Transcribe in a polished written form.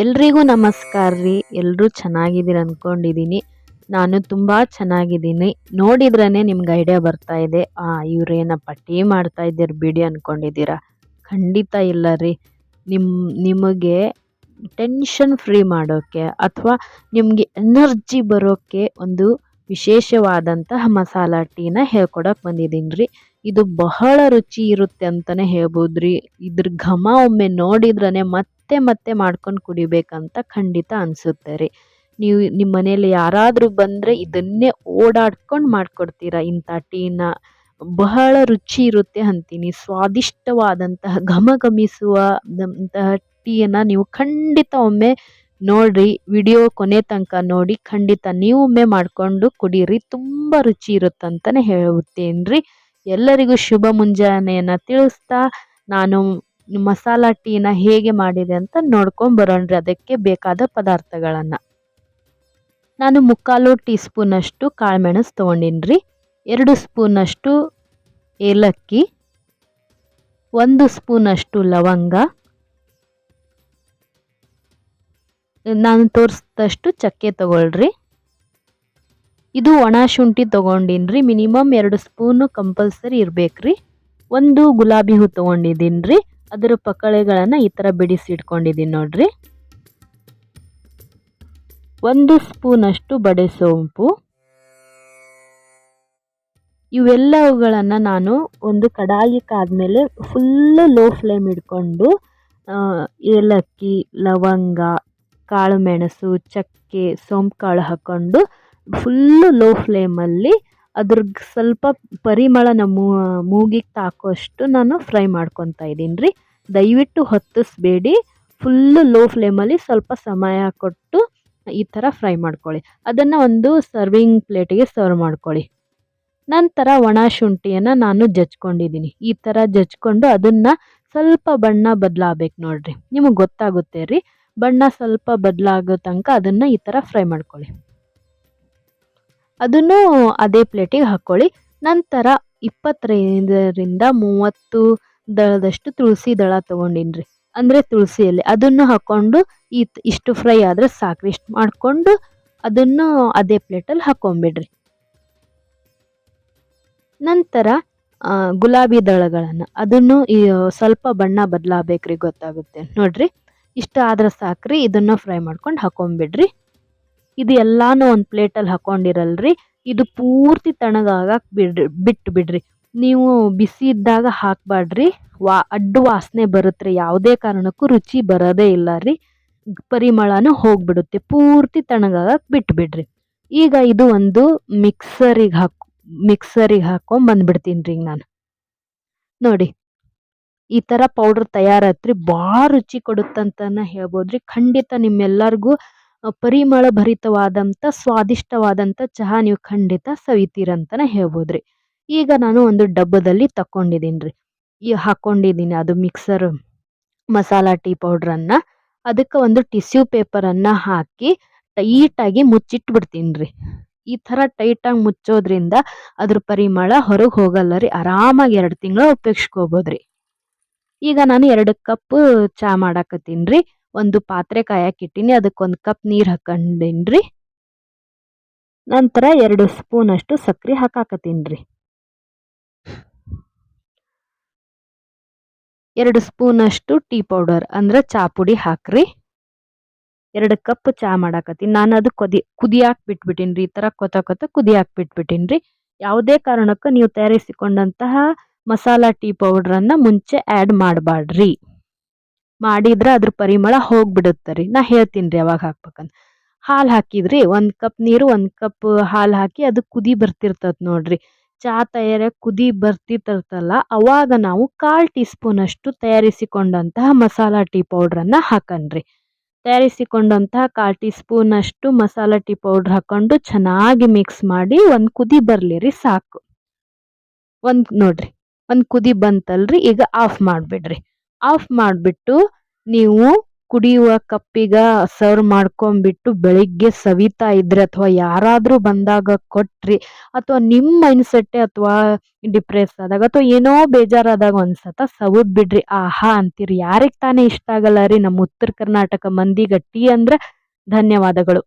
ಎಲ್ರಿಗೂ ನಮಸ್ಕಾರ ರೀ. ಎಲ್ಲರೂ ಚೆನ್ನಾಗಿದ್ದೀರ ಅನ್ಕೊಂಡಿದ್ದೀನಿ. ನಾನು ತುಂಬ ಚೆನ್ನಾಗಿದ್ದೀನಿ. ನೋಡಿದ್ರೇ ನಿಮ್ಗೆ ಐಡಿಯಾ ಬರ್ತಾ ಇದೆ, ಇವ್ರೇನಪ್ಪ ಟೀ ಮಾಡ್ತಾ ಇದ್ದೀರಿ ಬಿಡಿ ಅಂದ್ಕೊಂಡಿದ್ದೀರಾ. ಖಂಡಿತ ಇಲ್ಲ ರೀ. ನಿಮಗೆ ಟೆನ್ಷನ್ ಫ್ರೀ ಮಾಡೋಕ್ಕೆ ಅಥವಾ ನಿಮಗೆ ಎನರ್ಜಿ ಬರೋಕ್ಕೆ ಒಂದು ವಿಶೇಷವಾದಂತಹ ಮಸಾಲ ಟೀನ ಹೇಳ್ಕೊಡಕ್ಕೆ ಬಂದಿದ್ದೀನಿ ರೀ. ಇದು ಬಹಳ ರುಚಿ ಇರುತ್ತೆ ಅಂತಲೇ ಹೇಳ್ಬೋದು ರೀ. ಇದ್ರ ಘಮ ಒಮ್ಮೆ ನೋಡಿದ್ರೇ ಮತ್ತೆ ಮತ್ತೆ ಮಾಡ್ಕೊಂಡು ಕುಡಿಬೇಕಂತ ಖಂಡಿತ ಅನಿಸುತ್ತೆ ರೀ. ನೀವು ನಿಮ್ಮ ಮನೇಲಿ ಯಾರಾದರೂ ಬಂದರೆ ಇದನ್ನೇ ಓಡಾಡ್ಕೊಂಡು ಮಾಡಿಕೊಡ್ತೀರಾ ಇಂಥ ಟೀನ. ಬಹಳ ರುಚಿ ಇರುತ್ತೆ ಅಂತೀನಿ. ಸ್ವಾದಿಷ್ಟವಾದಂತಹ ಘಮಘಮಿಸುವಂತಹ ಟೀಯನ್ನು ನೀವು ಖಂಡಿತ ಒಮ್ಮೆ ನೋಡ್ರಿ. ವಿಡಿಯೋ ಕೊನೆ ತನಕ ನೋಡಿ ಖಂಡಿತ ನೀವು ಒಮ್ಮೆ ಮಾಡಿಕೊಂಡು ಕುಡೀರಿ. ತುಂಬ ರುಚಿ ಇರುತ್ತಂತಲೇ ಹೇಳುತ್ತೇನೆ ರೀ. ಎಲ್ಲರಿಗೂ ಶುಭ ಮುಂಜಾನೆಯನ್ನು ತಿಳಿಸ್ತಾ ನಾನು ಮಸಾಲ ಟೀನ ಹೇಗೆ ಮಾಡಿದೆ ಅಂತ ನೋಡ್ಕೊಂಡು ಬರೋಣ್ರಿ. ಅದಕ್ಕೆ ಬೇಕಾದ ಪದಾರ್ಥಗಳನ್ನು ನಾನು 3/4 ಟೀ ಸ್ಪೂನಷ್ಟು ಕಾಳುಮೆಣಸು ತೊಗೊಂಡಿನ್ರಿ, 2 ಸ್ಪೂನಷ್ಟು ಏಲಕ್ಕಿ, 1 ಸ್ಪೂನಷ್ಟು ಲವಂಗ, ನಾನು ತೋರಿಸಿದಷ್ಟು ಚಕ್ಕೆ ತಗೊಳ್ರಿ. ಇದು ಒಣ ಶುಂಠಿ ತೊಗೊಂಡಿನ್ರಿ, ಮಿನಿಮಮ್ 2 ಸ್ಪೂನು ಕಂಪಲ್ಸರಿ ಇರಬೇಕ್ರಿ. 1 ಗುಲಾಬಿ ಹೂ ತೊಗೊಂಡಿದ್ದೀನಿ ರೀ, ಅದರ ಪಕಳೆಗಳನ್ನು ಈ ಥರ ಬಿಡಿಸಿಟ್ಕೊಂಡಿದ್ದೀನಿ ನೋಡ್ರಿ. 1 ಸ್ಪೂನಷ್ಟು ಬಡೆ ಸೋಂಪು. ಇವೆಲ್ಲವುಗಳನ್ನು ನಾನು ಒಂದು ಕಡಾಯಿ ಕಾದ್ಮೇಲೆ ಫುಲ್ಲು ಲೋ ಫ್ಲೇಮ್ ಇಟ್ಕೊಂಡು ಏಲಕ್ಕಿ, ಲವಂಗ, ಕಾಳು ಮೆಣಸು, ಚಕ್ಕೆ, ಸೋಂಪು ಕಾಳು ಹಾಕ್ಕೊಂಡು ಫುಲ್ಲು ಲೋ ಫ್ಲೇಮಲ್ಲಿ ಅದ್ರ ಸ್ವಲ್ಪ ಪರಿಮಳ ಮೂಗಿಗೆ ತಾಕೋಷ್ಟು ನಾನು ಫ್ರೈ ಮಾಡ್ಕೊತಾ ಇದ್ದೀನಿ ರೀ. ದಯವಿಟ್ಟು ಹೊತ್ತಿಸ್ಬೇಡಿ, ಫುಲ್ಲು ಲೋ ಫ್ಲೇಮಲ್ಲಿ ಸ್ವಲ್ಪ ಸಮಯ ಕೊಟ್ಟು ಈ ಥರ ಫ್ರೈ ಮಾಡ್ಕೊಳ್ಳಿ. ಅದನ್ನು ಒಂದು ಸರ್ವಿಂಗ್ ಪ್ಲೇಟಿಗೆ ಸರ್ವ್ ಮಾಡ್ಕೊಳ್ಳಿ. ನಂತರ ಒಣ ಶುಂಠಿಯನ್ನು ನಾನು ಜಜ್ಕೊಂಡಿದ್ದೀನಿ. ಈ ಥರ ಜಜ್ಕೊಂಡು ಅದನ್ನು ಸ್ವಲ್ಪ ಬಣ್ಣ ಬದಲಾಗಬೇಕು ನೋಡ್ರಿ. ನಿಮಗೆ ಗೊತ್ತಾಗುತ್ತೆ ರೀ, ಬಣ್ಣ ಸ್ವಲ್ಪ ಬದಲಾಗೋ ತನಕ ಅದನ್ನು ಈ ಥರ ಫ್ರೈ ಮಾಡ್ಕೊಳ್ಳಿ. ಅದನ್ನು ಅದೇ ಪ್ಲೇಟಿಗೆ ಹಾಕ್ಕೊಳ್ಳಿ. ನಂತರ 25ರಿಂದ 30 ದಳದಷ್ಟು ತುಳಸಿ ದಳ ತೊಗೊಂಡಿನ್ರಿ, ಅಂದರೆ ತುಳಸಿ ಎಲೆ. ಅದನ್ನು ಹಾಕ್ಕೊಂಡು ಇಷ್ಟು ಫ್ರೈ ಆದರೆ ಸಾಕ್ರಿ. ಇಷ್ಟು ಮಾಡಿಕೊಂಡು ಅದನ್ನು ಅದೇ ಪ್ಲೇಟಲ್ಲಿ ಹಾಕ್ಕೊಂಬಿಡ್ರಿ. ನಂತರ ಗುಲಾಬಿ ದಳಗಳನ್ನು ಅದನ್ನು ಸ್ವಲ್ಪ ಬಣ್ಣ ಬದಲಾಗಬೇಕ್ರಿ, ಗೊತ್ತಾಗುತ್ತೆ ನೋಡ್ರಿ. ಇಷ್ಟು ಆದ್ರೆ ಸಾಕ್ರಿ. ಇದನ್ನು ಫ್ರೈ ಮಾಡ್ಕೊಂಡು ಹಾಕ್ಕೊಂಬಿಡ್ರಿ. ಇದು ಎಲ್ಲಾನು ಒಂದು ಪ್ಲೇಟಲ್ಲಿ ಹಾಕ್ಕೊಂಡಿರಲ್ರಿ, ಇದು ಪೂರ್ತಿ ತಣ್ಣಗಾಗಕ್ಕೆ ಬಿಟ್ಬಿಡ್ರಿ. ನೀವು ಬಿಸಿ ಇದ್ದಾಗ ಹಾಕಬೇಡ್ರಿ, ಅಡ್ಡು ವಾಸನೆ ಬರುತ್ತೆ. ಯಾವುದೇ ಕಾರಣಕ್ಕೂ ರುಚಿ ಬರೋದೇ ಇಲ್ಲ ರೀ, ಪರಿಮಳನೂ ಹೋಗ್ಬಿಡುತ್ತೆ. ಪೂರ್ತಿ ತಣ್ಣಗಾಗಕ್ಕೆ ಬಿಟ್ಬಿಡ್ರಿ. ಈಗ ಇದು ಒಂದು ಮಿಕ್ಸರಿಗೆ ಹಾಕ್ಕೊಂಡು ಬಂದ್ಬಿಡ್ತೀನಿ ರೀ ನಾನು. ನೋಡಿ ಈ ಥರ ಪೌಡ್ರ್ ತಯಾರಾತ್ರಿ. ಭಾಳ ರುಚಿ ಕೊಡುತ್ತಂತನ ಹೇಳ್ಬೋದ್ರಿ. ಖಂಡಿತ ನಿಮ್ಮೆಲ್ಲರಿಗೂ ಪರಿಮಳ ಭರಿತವಾದಂಥ ಸ್ವಾದಿಷ್ಟವಾದಂಥ ಚಹಾ ನೀವು ಖಂಡಿತ ಸವಿತೀರಂತನೇ ಹೇಳ್ಬೋದ್ರಿ. ಈಗ ನಾನು ಒಂದು ಡಬ್ಬದಲ್ಲಿ ತಗೊಂಡಿದ್ದೀನಿ ರೀ, ಹಾಕ್ಕೊಂಡಿದ್ದೀನಿ ಅದು ಮಿಕ್ಸರ್ ಮಸಾಲ ಟೀ ಪೌಡ್ರನ್ನು. ಅದಕ್ಕೆ ಒಂದು ಟಿಶ್ಯೂ ಪೇಪರನ್ನು ಹಾಕಿ ಟೈಟಾಗಿ ಮುಚ್ಚಿಟ್ಬಿಡ್ತೀನಿ ರೀ. ಈ ಥರ ಟೈಟಾಗಿ ಮುಚ್ಚೋದ್ರಿಂದ ಅದ್ರ ಪರಿಮಳ ಹೊರಗೆ ಹೋಗಲ್ಲ ರೀ. ಆರಾಮಾಗಿ 2 ತಿಂಗಳು ಉಪಯೋಗಿಸ್ಕೋಬೋದ್ರಿ. ಈಗ ನಾನು 2 ಕಪ್ ಚಹಾ ಮಾಡಾಕತ್ತೀನಿ ರೀ. ಒಂದು ಪಾತ್ರೆ ಕಾಯಕ್ಕಿಟ್ಟಿನಿ, ಅದಕ್ಕೆ 1 ಕಪ್ ನೀರು ಹಾಕೊಂಡೀನಿ ರೀ. ನಂತರ 2 ಸ್ಪೂನಷ್ಟು ಸಕ್ಕರೆ ಹಾಕಾಕತ್ತೀನಿ ರೀ. 2 ಸ್ಪೂನಷ್ಟು ಟೀ ಪೌಡರ್ ಅಂದರೆ ಚಹಾ ಪುಡಿ ಹಾಕ್ರಿ. 2 ಕಪ್ ಚಹಾ ಮಾಡಾಕತ್ತೀನಿ ನಾನು. ಅದು ಕುದಿಯಾಕೆ ಬಿಟ್ಬಿಟ್ಟಿನಿ ರೀ. ಈ ಥರ ಕೊತ ಕುದಿಯಾಕೆ ಬಿಟ್ಬಿಟ್ಟಿನಿ ರೀ. ಯಾವುದೇ ಕಾರಣಕ್ಕೂ ನೀವು ತಯಾರಿಸಿಕೊಂಡಂತಹ ಮಸಾಲ ಟೀ ಪೌಡ್ರನ್ನು ಮುಂಚೆ ಆ್ಯಡ್ ಮಾಡಬಾರ್ದ್ರಿ. ಮಾಡಿದ್ರೆ ಅದ್ರ ಪರಿಮಳ ಹೋಗ್ಬಿಡುತ್ತೆ ರೀ. ನಾ ಹೇಳ್ತೀನಿ ರೀ ಯಾವಾಗ ಹಾಕ್ಬೇಕಂತ. ಹಾಲು ಹಾಕಿದ್ರಿ, 1 ಕಪ್ ನೀರು 1 ಕಪ್ ಹಾಲು ಹಾಕಿ ಅದು ಕುದಿ ಬರ್ತಿರ್ತದೆ ನೋಡ್ರಿ. ಚಹಾ ತಯಾರಾಗಿ ಕುದಿ ಬರ್ತಿರ್ತಲ್ಲ, ಅವಾಗ ನಾವು 1/4 ಟೀ ಸ್ಪೂನಷ್ಟು ತಯಾರಿಸಿಕೊಂಡಂತಹ ಮಸಾಲ ಟೀ ಪೌಡ್ರನ್ನು ಹಾಕಣ್ರಿ. ತಯಾರಿಸಿಕೊಂಡಂತಹ 1/4 ಟೀ ಸ್ಪೂನಷ್ಟು ಮಸಾಲ ಟೀ ಪೌಡ್ರ್ ಹಾಕ್ಕೊಂಡು ಚೆನ್ನಾಗಿ ಮಿಕ್ಸ್ ಮಾಡಿ ಒಂದು ಕುದಿ ಬರಲಿ ರೀ, ಸಾಕು. ನೋಡ್ರಿ ಒಂದು ಕುದಿ ಬಂತಲ್ರಿ, ಈಗ ಆಫ್ ಮಾಡಿಬಿಡ್ರಿ. ಆಫ್ ಮಾಡಿಬಿಟ್ಟು ನೀವು ಕುಡಿಯುವ ಕಪ್ಪಿಗ ಸರ್ವ್ ಮಾಡ್ಕೊಂಡ್ಬಿಟ್ಟು ಬೆಳಿಗ್ಗೆ ಸವಿತಾ ಇದ್ರೆ ಅಥವಾ ಯಾರಾದ್ರೂ ಬಂದಾಗ ಕೊಟ್ರಿ ಅಥವಾ ನಿಮ್ಮ ಮೈಂಡ್ ಅಥವಾ ಡಿಪ್ರೆಸ್ ಆದಾಗ ಅಥವಾ ಏನೋ ಬೇಜಾರಾದಾಗ ಒಂದ್ಸತ ಸವದ್ ಬಿಡ್ರಿ, ಆಹಾ ಅಂತೀರಿ. ಯಾರಿಗ್ ತಾನೇ ಇಷ್ಟ ಆಗಲ್ಲ ರೀ ನಮ್ಮ ಉತ್ತರ ಕರ್ನಾಟಕ ಮಂದಿಗ ಟೀ ಅಂದ್ರೆ. ಧನ್ಯವಾದಗಳು.